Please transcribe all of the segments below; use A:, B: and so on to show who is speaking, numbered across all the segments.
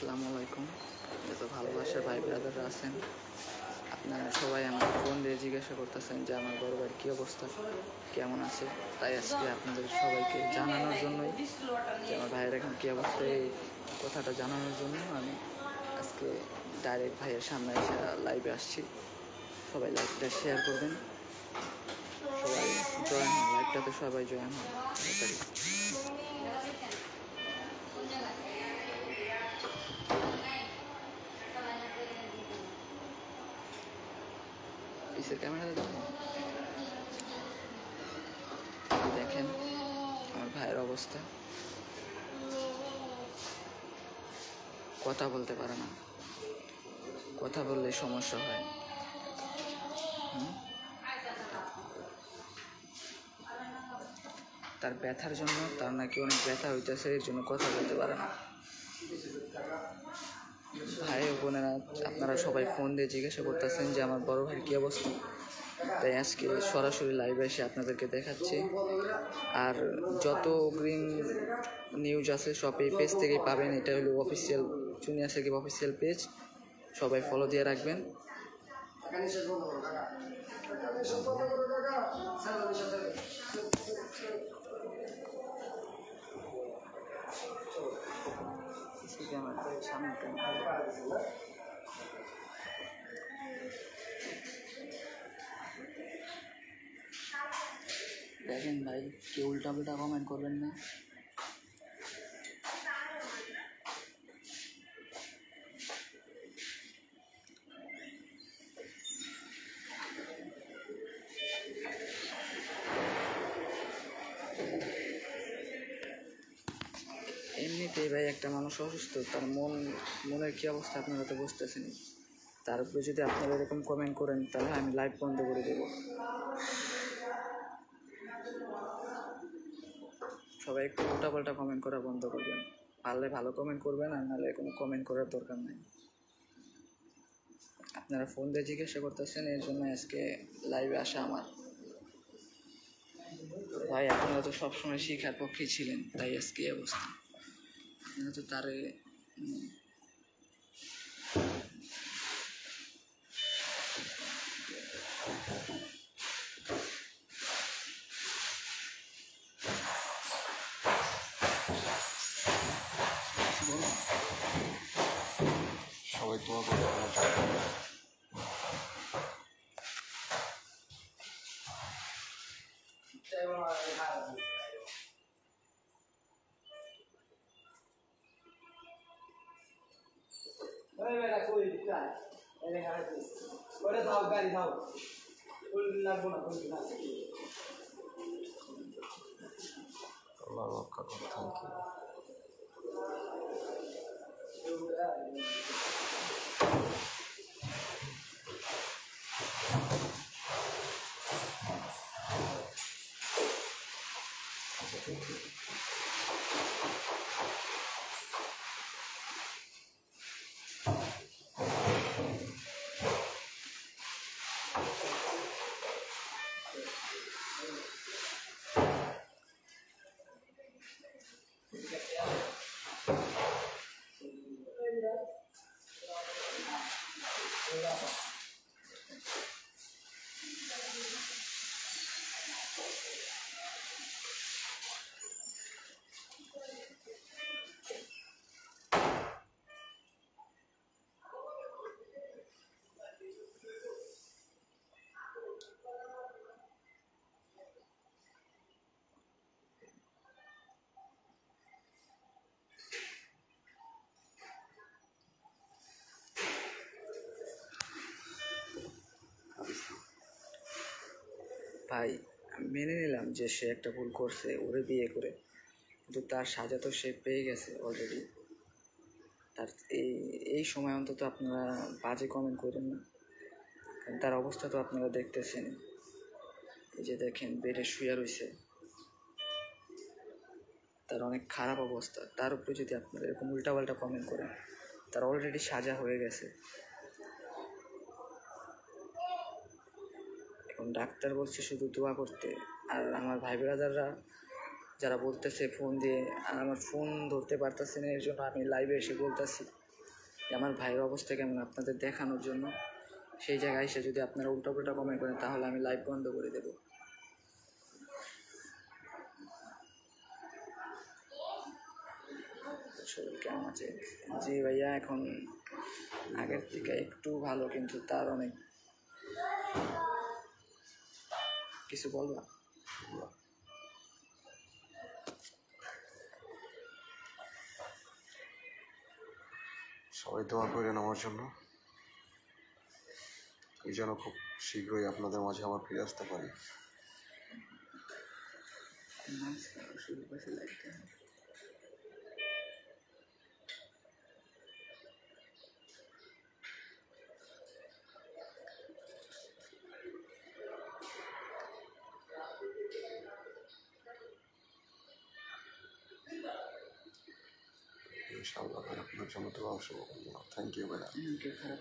A: আসসালামু আলাইকুম। যত ভালোবাসার ভাই ব্রাদাররা আছেন, আপনারা সবাই আমাকে ফোন দিয়ে জিজ্ঞাসা করতেছেন যে আমার বড় ভাইয়ের কী অবস্থা, কেমন আছে। তাই আজকে আপনাদের সবাইকে জানানোর জন্যই যে আমার ভাইয়ের এখন কী অবস্থা, এই কথাটা জানানোর জন্য আমি আজকে ডাইরেক্ট ভাইয়ের সামনে এসে লাইভে আসছি। সবাই লাইভটা শেয়ার করবেন, সবাই জয়েন হন, লাইভটাতে সবাই জয়েন হন তাড়াতাড়ি। পিসের ক্যামেরা দেখেন আমার ভাইয়ের অবস্থা, কথা বলতে পারে না, কথা বললে সমস্যা হয়। তার ব্যথার জন্য, তার নাকি অনেক ব্যথা হইতেছে, এর জন্য কথা বলতে পারে না। ভাই ও বোনেরা, আপনারা সবাই ফোন দিয়ে জিজ্ঞাসা করতেছেন যে আমার বড় ভাইয়ের কী অবস্থা, তাই আজকে সরাসরি লাইভে এসে আপনাদেরকে দেখাচ্ছি। আর যত গ্রিন নিউজ আছে সব এই পেজ থেকেই পাবেন। এটা হলো official junior Sakib official page, সবাই ফলো দিয়ে রাখবেন। দেখেন ভাই, কেউ উল্টা পাল্টা কমেন্ট করবেন না। এমনিতেই ভাই একটা মানুষ অসুস্থ, তার মনের কী অবস্থা আপনারা তো বুঝতেছেন। তার উপরে যদি আপনারা এরকম কমেন্ট করেন তাহলে আমি লাইভ বন্ধ করে দেব। সবাই একটু উল্টাপাল্টা কমেন্ট করা বন্ধ করবেন, পারলে ভালো কমেন্ট করবেন, আর নাহলে কোনো কমেন্ট করার দরকার নেই। আপনারা ফোন দিয়ে জিজ্ঞাসা করতেছেন, এর জন্য আজকে লাইভে আসা আমার। ভাই আপনারা তো সবসময় শিখার পক্ষেই ছিলেন, তাই আজকে এই অবস্থা। আপনারা তো তারে
B: সবাই দোয়া করবে। আল্লাহ রক্ষা করো, থ্যাংক ইউ।
A: ভাই মেনে নিলাম যে সে একটা ভুল করছে ওরে বিয়ে করে, কিন্তু তার সাজা তো সে পেয়ে গেছে অলরেডি। তার এই সময় অন্তত আপনারা বাজে কমেন্ট করেন না, কারণ তার অবস্থা তো আপনারা দেখতেছেন। এই যে দেখেন, বেডে শুয়ে রয়েছে, তার অনেক খারাপ অবস্থা। তার উপরে যদি আপনারা এরকম উল্টাপাল্টা কমেন্ট করেন, তার অলরেডি সাজা হয়ে গেছে। এখন ডাক্তার বলছে শুধু দোয়া করতে। আর আমার ভাই ব্রাদাররা যারা বলতেছে ফোন দিয়ে, আর আমার ফোন ধরতে পারতেছে না, এর জন্য আমি লাইভে এসে বলতেছি যে আমার ভাইয়ের অবস্থা কেমন আপনাদের দেখানোর জন্য। সেই জায়গায় এসে যদি আপনারা উল্টাপাল্টা কমেন্ট করেন তাহলে আমি লাইভ বন্ধ করে দেবো। শরীর কেমন আছে? জি ভাইয়া, এখন আগের থেকে একটু ভালো, কিন্তু তার অনেক কিছু বলবা?
B: সবাই দোয়া করেন আমার জন্য, এই যেন খুব শীঘ্রই আপনাদের মাঝে আবার ফিরে আসতে পারি। ইনশাআল্লাহ ভাই, আপনার জন্য তো অবশ্যই থ্যাংক ইউ ভাইয়া।
A: খারাপ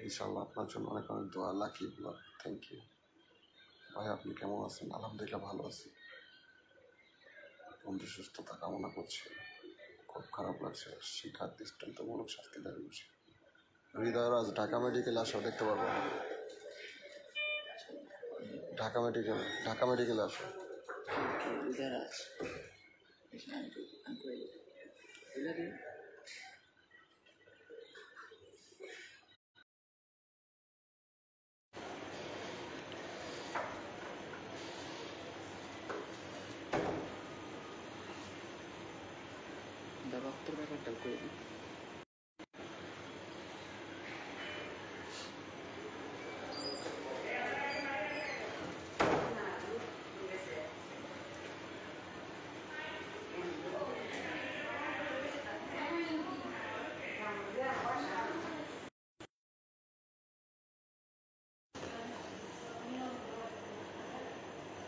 B: ইনশাআল্লাহ আপনার জন্য অনেক অনেক দোয়া, লাকি ব্লগ, থ্যাংক ইউ ভাই। আপনি কেমন আছেন? আলহামদুলিল্লাহ ভালো আছি। বন্ধু সুস্থতা কামনা করছি। খুব খারাপ লাগছে, শিক্ষার দৃষ্টান্তমূলক শাস্তি দাবি করছি। হৃদয়রাজ ঢাকা মেডিকেল আসো, দেখতে পারবো। ঢাকা মেডিকেলে আসো।
A: রক্তের ব্যাপারটা করে দিই।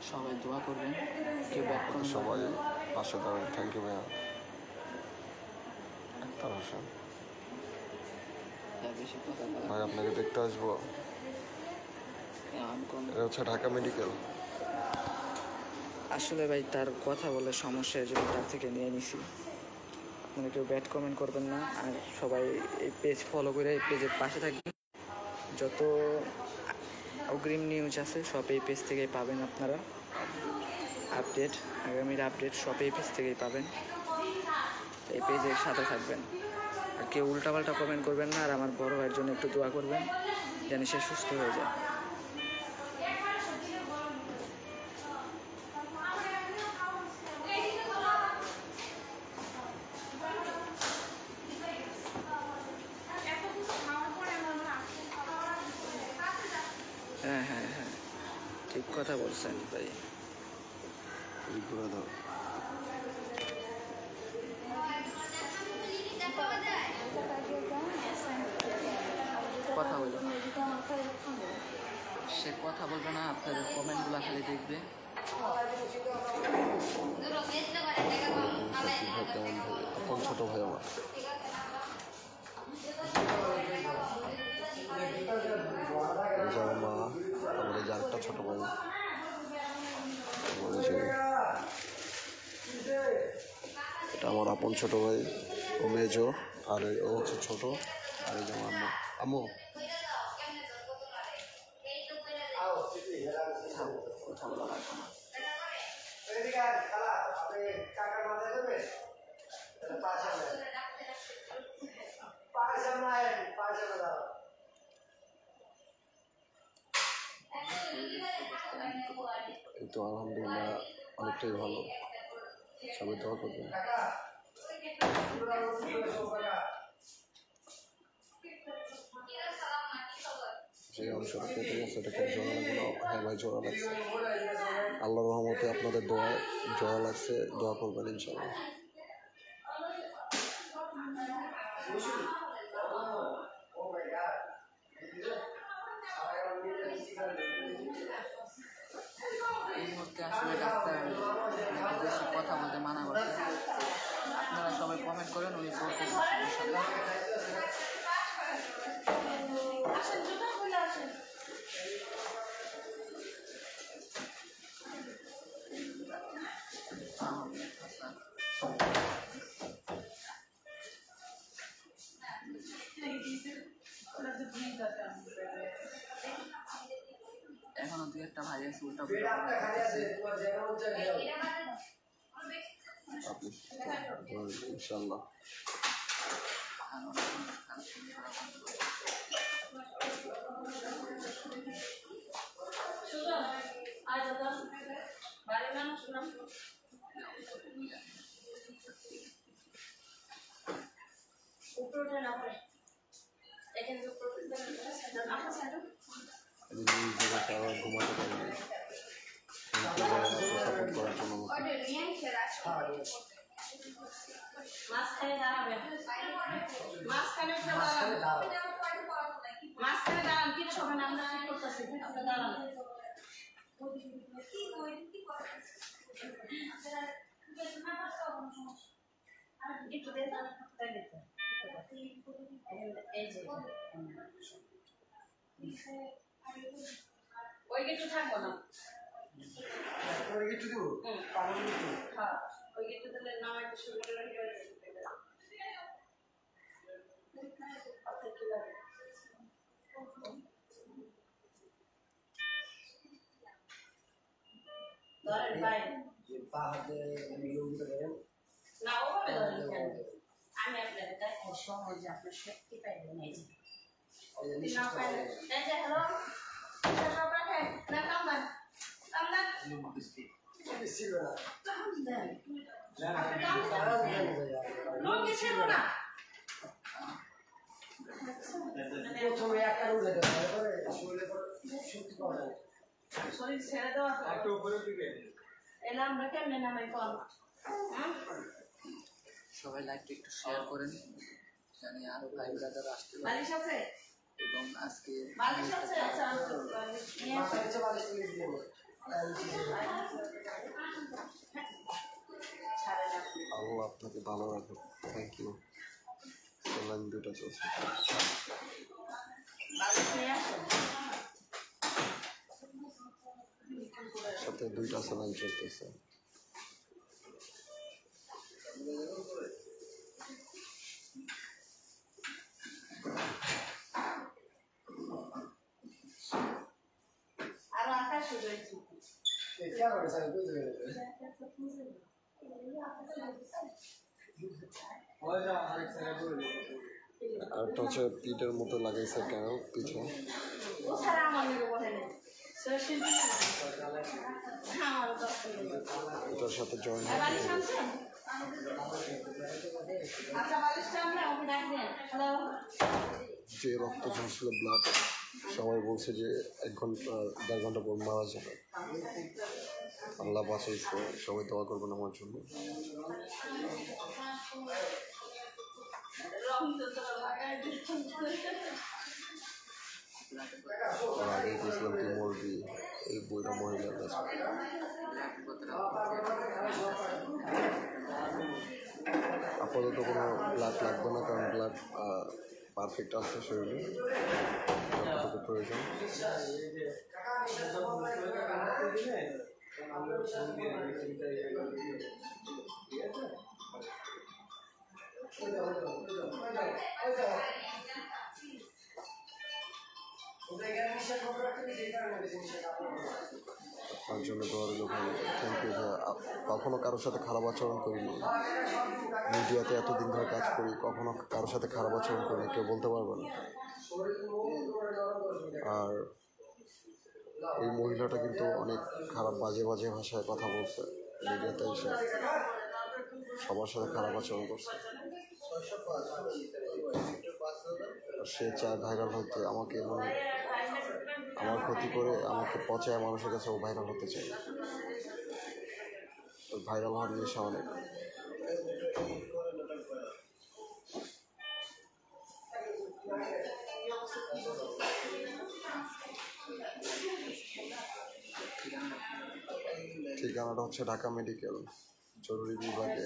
A: সবাই দোয়া করবেন, কেউ ব্যাক করবেন।
B: সবাই পাশে দাঁড়ান, থ্যাংক ইউ ভাইয়া। আক্তার হোসেন
A: বেশি কথা বলা
B: ভাই, আপনাকে দেখতে আসবো। এটা হচ্ছে ঢাকা মেডিকেল।
A: আসলে ভাই তার কথা বলে সমস্যা, এই জন্য তার থেকে নিয়ে নিছি। আপনারা কেউ ব্যাড কমেন্ট করবেন না, আর সবাই এই পেজ ফলো করে এই পেজের পাশে থাকবেন। যত অগ্রিম নিউজ আছে সব এই পেজ থেকেই পাবেন আপনারা। আপডেট, আগামীর আপডেট সব এই পেজ থেকেই পাবেন। এই পেজের সাথে থাকবেন, আর কেউ উল্টাপাল্টা কমেন্ট করবেন না। আর আমার বড় ভাইয়ের জন্য একটু দোয়া করবেন যেন সে সুস্থ হয়ে যায়। হ্যাঁ হ্যাঁ হ্যাঁ, ঠিক কথা বলছেন ভাই। কথা বলবে না, সে কথা বলবে না, আপনাদের কমেন্টগুলো খালি দেখবে।
B: কেমন ভাই? আপন ছোট ভাই আমার। এই যে আমার মা, আমার এই যে আরেকটা ছোট ভাই, এটা আমার আপন ছোট ভাই, ও মেজো, আর ও হচ্ছে ছোট। আর এই যে আমার আম্মু।
A: কথা বলা লাগবে না।
B: এই তো আলহামদুলিল্লাহ অনেকটাই ভালো, সবাই দোয়া করবেন। যে অংশটা কেটে গেছে এটা খুব জোড়া লাগলো। হ্যাঁ ভাই, জোড়া লাগছে। আল্লাহর রহমতে আপনাদের দোয়া জোড়া লাগছে, দোয়া করবেন ইনশাআল্লাহ।
A: এই মুহূর্তে আসলে ডাক্তার বেশি কথা বলতে মানা করছে। আপনারা সবাই কমেন্ট করেন, উনি করতেছেন। এখনো দুই একটা ভাই আছে উল্টা পুল্টা করতেছে।
B: আপনি ইনশাল্লাহ ঘুমাতে পারিনি। সাপোর্ট করার জন্য
C: মাঝখানে দাঁড়ান, কিছু হবে না, আমরা করতেছি, আপনি দাঁড়ান। একটু দিয়ে দাও, তাই দিতে। এই যে ওই গেটু থাকবো না, ওই গেটু দিব, হ্যাঁ ওই গেটু দিলে নামাইতে শুরু করে ধরেন ভাই না ওভাবে ধরেন কেন, আমি আপনাদের দেখাই সহজে আপনার শক্তি পাইবেন। এই যে না পাইলে এই যে হ্যালো সব রাখেন না, কামদান কামদান ছিল না, কামদান লোক ছিল না, প্রথমে একটা উঠে দেয় তারপরে শক্তি পাওয়া যায়, শরীর ছেড়ে দেওয়া একটু উপরে দিকে এলা আমরা কেমনে নামাই কোন।
A: সবাই লাইভটা একটু শেয়ার করেন জানি আরো ভাই ব্রাদার আসতে পারে।
C: বালিশ আছে
A: এবং আজকে
C: বালিশ আছে, আচ্ছা বালিশ নিয়ে আসো, বালিশ নিয়ে দিও
B: আল্লাহ আপনাকে ভালো রাখুন। Thank you. লাইন দুটা চলছে।
C: বালিশ নিয়ে আসো,
B: সাথে দুইটা লাইন চলতেছে।
C: আর আকাশ হয়েছে
B: আরেকটা হচ্ছে পিঠের মতো লাগাইছে কেন পিঠে,
C: ও সারা আমার মেরে বসে নেই
B: এটার সাথে জয়েন
C: বালিশ আনছেন, আচ্ছা বালিশটা আমরা ওকে ডাক দেন। হ্যালো
B: যে রক্ত ঝরছিল ব্লাড, সবাই বলছে যে 1-1.5 ঘন্টা পর মারা যাবে। আল্লাহ বাঁচাইছে, সবাই দোয়া করবেন আমার জন্য। আর আগে বলছিলাম কি মরবি, এই বইটা মহিলার কাছে। আপাতত কোনো ব্লাড লাগবে না, কারণ ব্লাড পারফেক্ট আছে শরীরে, যতটুকু প্রয়োজন। আপনার জন্য দোয়া রইল ভাই। থ্যাংক ইউ ভাই। কখনো কারোর সাথে খারাপ আচরণ করিনি, মিডিয়াতে এতদিন ধরে কাজ করি, কখনো কারোর সাথে খারাপ আচরণ করিনি, কেউ বলতে পারবে না। আর এই মহিলাটা কিন্তু অনেক খারাপ বাজে বাজে ভাষায় কথা বলছে, মিডিয়াতে এসে সবার সাথে খারাপ আচরণ করছে। সে চায় ভাইরাল হতে, আমাকে মানে আমার ক্ষতি করে আমাকে পচায় মানুষের কাছে ও ভাইরাল হতে চায়। ভাইরাল হওয়ার নেশা অনেক। ঠিকানাটা হচ্ছে ঢাকা মেডিকেল জরুরি বিভাগে।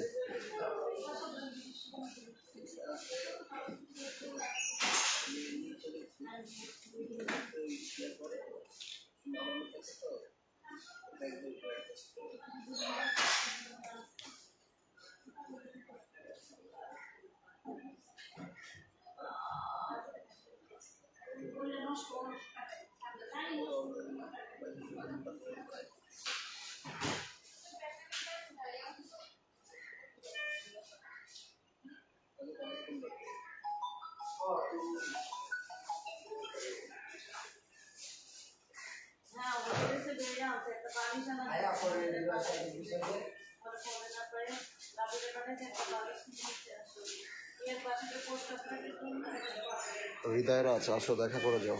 B: হৃদয়রা আছে, আসো দেখা করে যাও।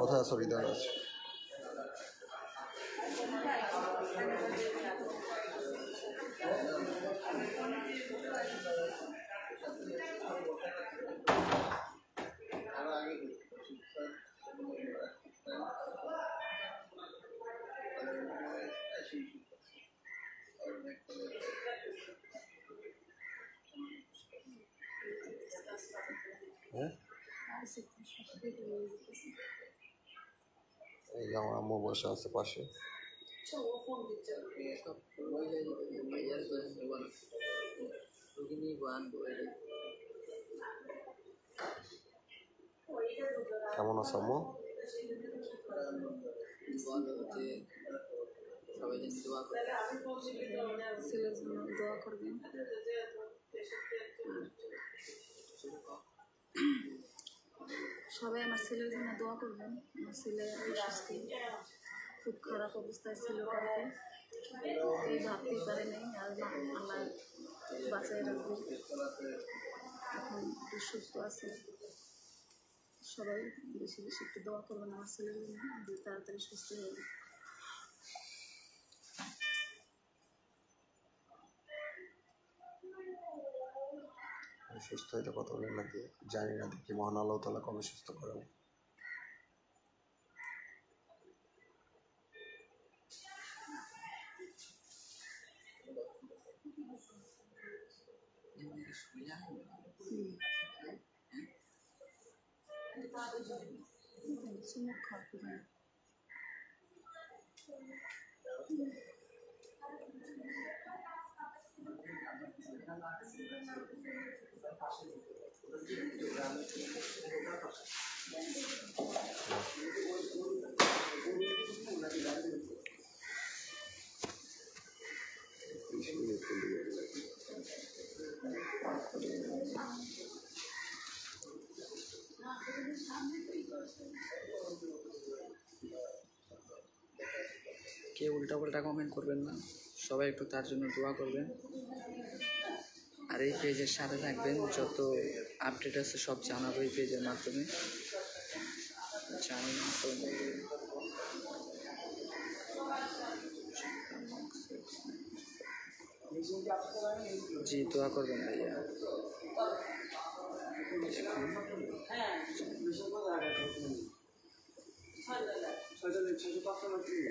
B: কোথায় আছো হৃদয়রা আছে? হ্যাঁ, এই যে আমার আম্মু বসে আছে পাশে। কেমন আছো আম্মু?
D: ছেলের জন্য দোয়া করবেন। সবাই আমার ছেলের জন্য দোয়া করবেন। আমার ছেলে অসুস্থ, খুব খারাপ অবস্থায় ছিল কালকে, এই ভাবতেই পারে নাই। আর আল্লাহ বাঁচায় রাখবে, এখন একটু সুস্থ আছে। সবাই বেশি বেশি একটু দোয়া করবেন আমার ছেলের জন্য, যে তাড়াতাড়ি সুস্থ হয়ে যাবে।
B: সুস্থ হইতে কতদিন লাগে জানি না, দেখি মহান আল্লাহ তাআলা কবে সুস্থ করেন।
D: চুমুক খাওয়াতে যায়।
A: কেউ উল্টাপাল্টা কমেন্ট করবেন না, সবাই একটু তার জন্য দোয়া করবেন। আর এই পেজের সাথে থাকবেন, যত আপডেট আছে সব জানাবো এই পেজের মাধ্যমে। জানি না তো, জি দোয়া করবেন ভাইয়া।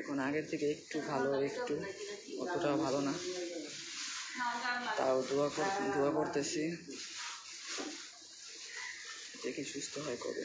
A: এখন আগের থেকে একটু ভালো, একটু অতটাও ভালো না, তাও দোয়া করতেছি, দেখি সুস্থ হয় কবে।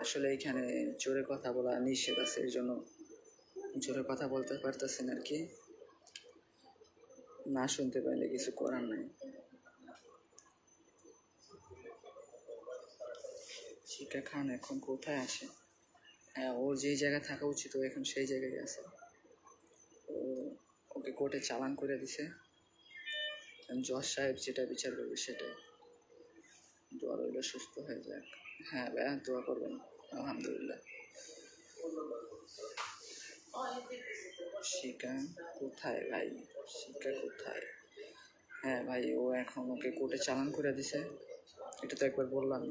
A: আসলে এখানে জোরে কথা বলা নিষেধ আছে, এই জন্য জোরে কথা বলতে পারতেছেন আর কি, না শুনতে পাইলে কিছু করার নাই। শিক্ষা খান এখন কোথায় আছে? হ্যাঁ, ওর যেই জায়গায় থাকা উচিত ও এখন সেই জায়গায় আছে। ওকে কোর্টে চালান করে দিছে, জজ সাহেব যেটা বিচার করবে সেটাই। দোয়া রইল সুস্থ হয়ে যাক। হ্যাঁ ভাইয়া দোয়া করবেন, আলহামদুলিল্লাহ। শিকা কোথায় ভাই? শিকা কোথায়? হ্যাঁ ভাই, ও এখন ওকে কোর্টে চালান করে দিছে, এটা তো একবার বললাম।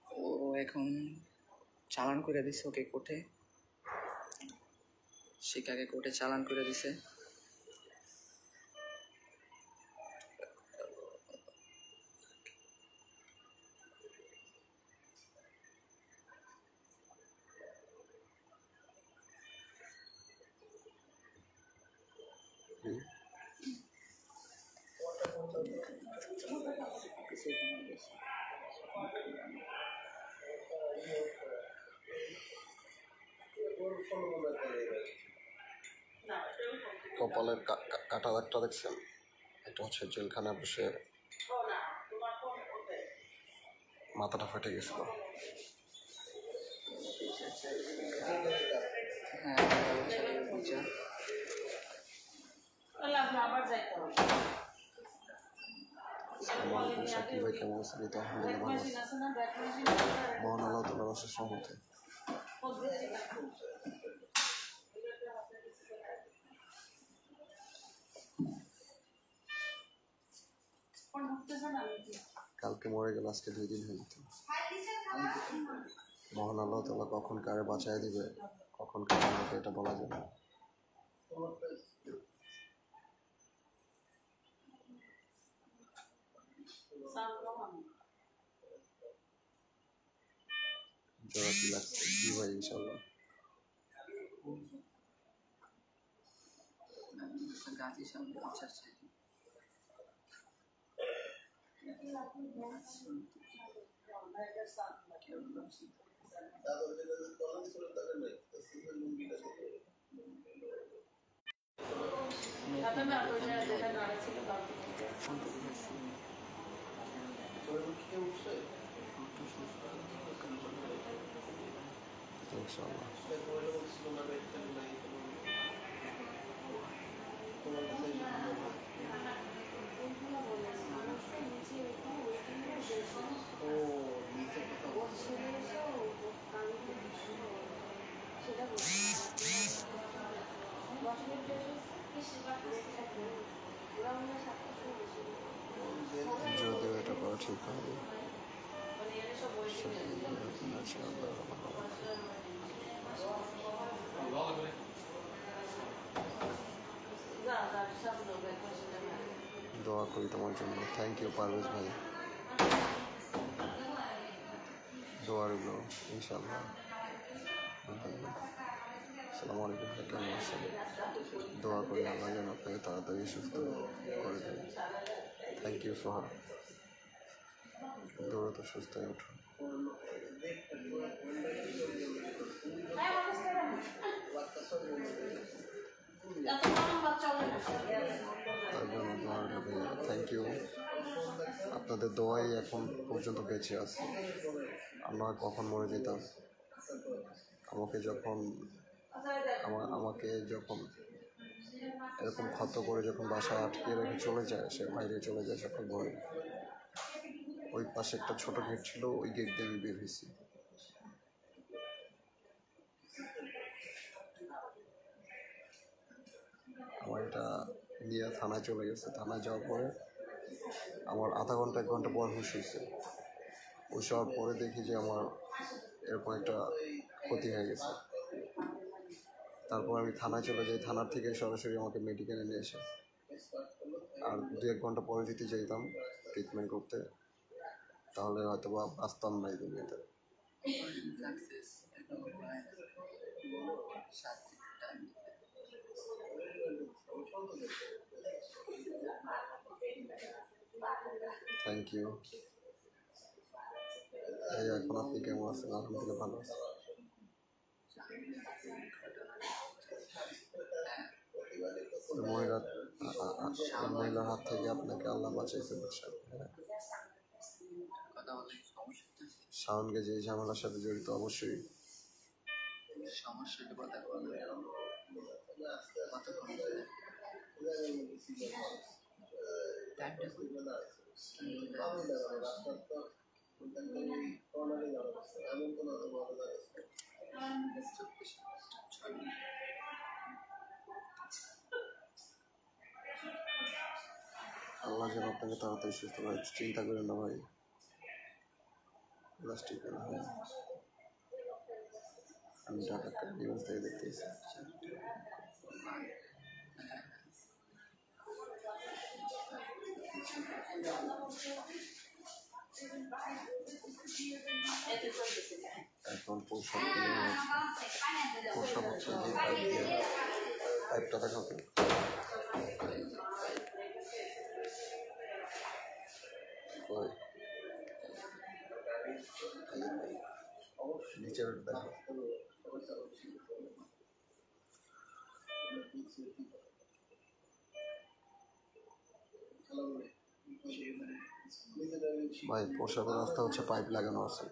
A: ও এখন চালান করে দিছে ওকে কোর্টে, শিকাকে কোর্টে চালান করে দিছে।
D: হয়েছে এখানে বেশি।
B: কপালের কাটা দাগটা দেখছেন? এটা হচ্ছে জেলখানায় বসে মাথাটা ফেটে গেছিল।
A: হ্যাঁ, বিচার
B: আসসালামু আলাইকুম, শাকিব ভাই কেমন আছেন? এই তো আলহামদুলিল্লাহ ভালো আছি। মহান আল্লাহ তাআলার অশেষ রহমতে। কালকে মরে গেল, আজকে 2 দিন হয়ে যেত। মহান আল্লাহ তাআলা কখন কারে বাঁচায় দিবে, কখন কারে মারবে, এটা বলা যায় না। জোড়া কি লাগছে? জি ভাই, ইনশাল্লাহ।
A: গাজী সামনে বিচার চাই।
B: ইনশাল্লাহ। যদিও এটা করা ঠিক হয়নি। দোয়া করি তোমার জন্য। থ্যাংক ইউ পারভেজ ভাই, দোয়া রইল ইনশাল্লাহ। আসসালামু আলাইকুম ভাই, কেমন আছেন? দোয়া করি আল্লাহ যেন আপনাকে তাড়াতাড়ি সুস্থ করে দেন। থ্যাংক ইউ সোহা, দৌড়াতে সুস্থ হয়ে উঠুন। থ্যাংক ইউ, আপনাদের দোয়াই এখন পর্যন্ত বেঁচে আছে। আমরা কখন মরে যেতাম। আমাকে যখন এরকম ক্ষত করে যখন বাসায় আটকে রেখে চলে যায়, সে বাইরে চলে যায় সকাল ভোরে। ওই পাশে একটা ছোট গেট ছিল, ওই গেট দিয়ে আমি বের হয়েছি। আমার এটা নিয়ে থানায় চলে গেছে। থানায় যাওয়ার পরে আমার আধা ঘন্টা 1 ঘন্টা পর হুঁশ হয়েছে। হুঁশ হওয়ার পরে দেখি যে আমার এরকম একটা ক্ষতি হয়ে গেছে। তারপর আমি থানায় চলে যাই, থানার থেকে সরাসরি আমাকে মেডিকেলে নিয়ে আসে। আর 2-1 ঘন্টা পরে যদি যাইতাম ট্রিটমেন্ট করতে, তাহলে হয়তো বা বাঁচতাম না এই দুনিয়াতে। Thank you. এই এখন আপনি কেমন আছেন? আলহামদুলিল্লাহ ভালো আছেন। মহিলার হাত থেকে আপনাকে আল্লাহ বাঁচাইছে। শাওনকে যে ঝামেলার সাথে জড়িত, অবশ্যই
A: সমস্যাটা কথা বলবে।
B: আল্লাহ যেন আপনাকে তাড়াতাড়ি সুস্থ করে। চিন্তা করেন না ভাই, প্লাস্টিক আমি ঢাকা নিউজ থেকে দেখতেছি। এখন প্রসাব হচ্ছে যে পাইপটা দেখাবে। পিকচার দেখো। ভাই প্রসাবের রাস্তা হচ্ছে পাইপ লাগানো আছে।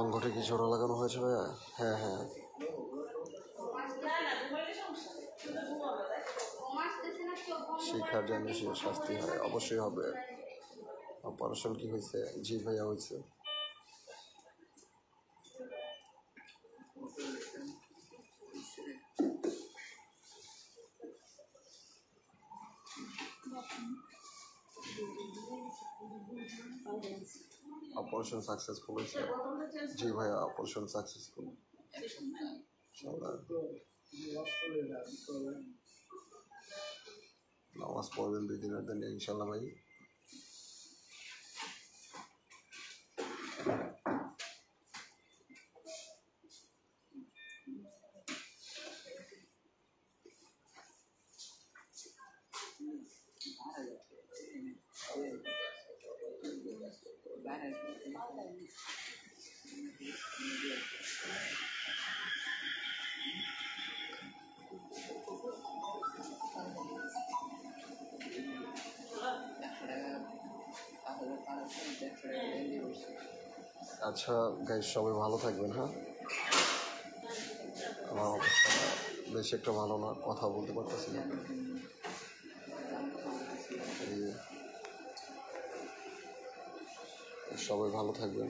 B: অঙ্গটা কি জোড়া লাগানো হয়েছে ভাইয়া? হ্যাঁ হ্যাঁ, শিখার জানি সে শাস্তি হয়, অবশ্যই হবে। অপারেশন কি হয়েছে? জি ভাইয়া হয়েছে। অপারেশন সাকসেসফুল হয়েছে। জি ভাইয়া অপারেশন সাকসেসফুল। নামাজ পড়বেন 2 দিনের দিনে ইনশাল্লাহ ভাই। আচ্ছা গাইস, সবাই ভালো থাকবেন। হ্যাঁ, আমার অবস্থা বেশি একটা ভালো না, কথা বলতে পারতেছি না। সবাই ভালো থাকবেন।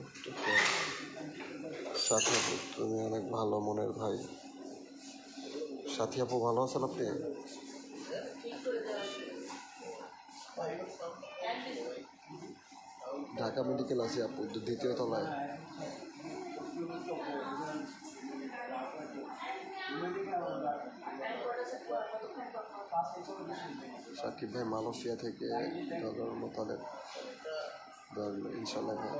B: সাথী আপু, তুমি অনেক ভালো মনের ভাই। সাথী আপু ভালো আছেন আপনি? ঢাকা মেডিকেল আছে আপু, 2য় তলায়। সাকিব ভাই মালয়েশিয়া থেকে মোতালেব ইনশাল্লাহ ভাই।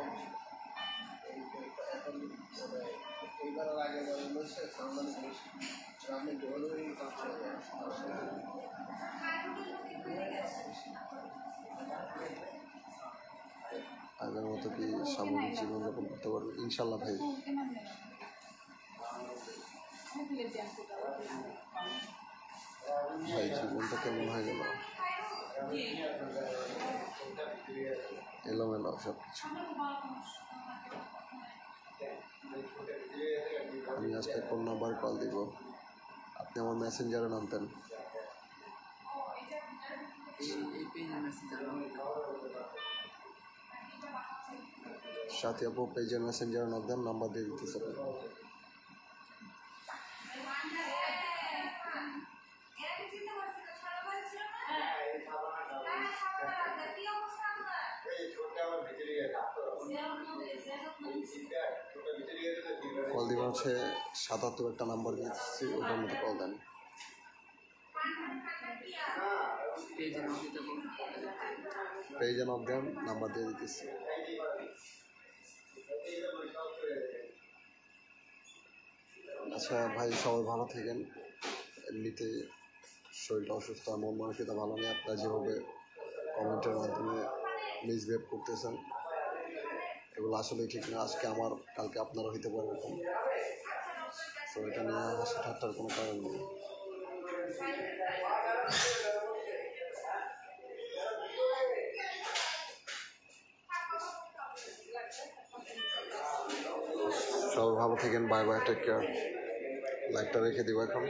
B: আগের মতো কি স্বাভাবিক জীবনযাপন করতে পারবে ইনশাল্লাহ ভাই। ভাই জীবনটা কেমন হয়ে গেল, এলোমেলো সব কিছু। আমি আজকে কোন নাম্বার কল দিব? আপনি আমার মেসেঞ্জারে নামতেন। সাথী আপু পেজের মেসেঞ্জারে নাম দেন, নাম্বার দিয়ে দিতেছে। কল দিবেন হচ্ছে 77 একটা নাম্বার দিচ্ছি, ওটার মধ্যে কল দেন। পেজে নাম দেন, নাম্বার দিয়ে দিতেছি। আচ্ছা ভাই, সবাই ভালো থাকেন। এমনিতে শরীরটা অসুস্থ, মন মানসিকতা ভালো নেই। আপনারা যেভাবে কমেন্টের মাধ্যমে মিসবিহেভ করতেছেন, এগুলো আসলেই ঠিক না। আজকে আমার, কালকে আপনারা হইতে পারে এরকম। তো এটা নিয়ে হাসি ঠাট্টার কোনো কারণ নেই। সবাই ভালো থাকেন। Bye bye, take care. লাইটটা রেখে দিব এখন।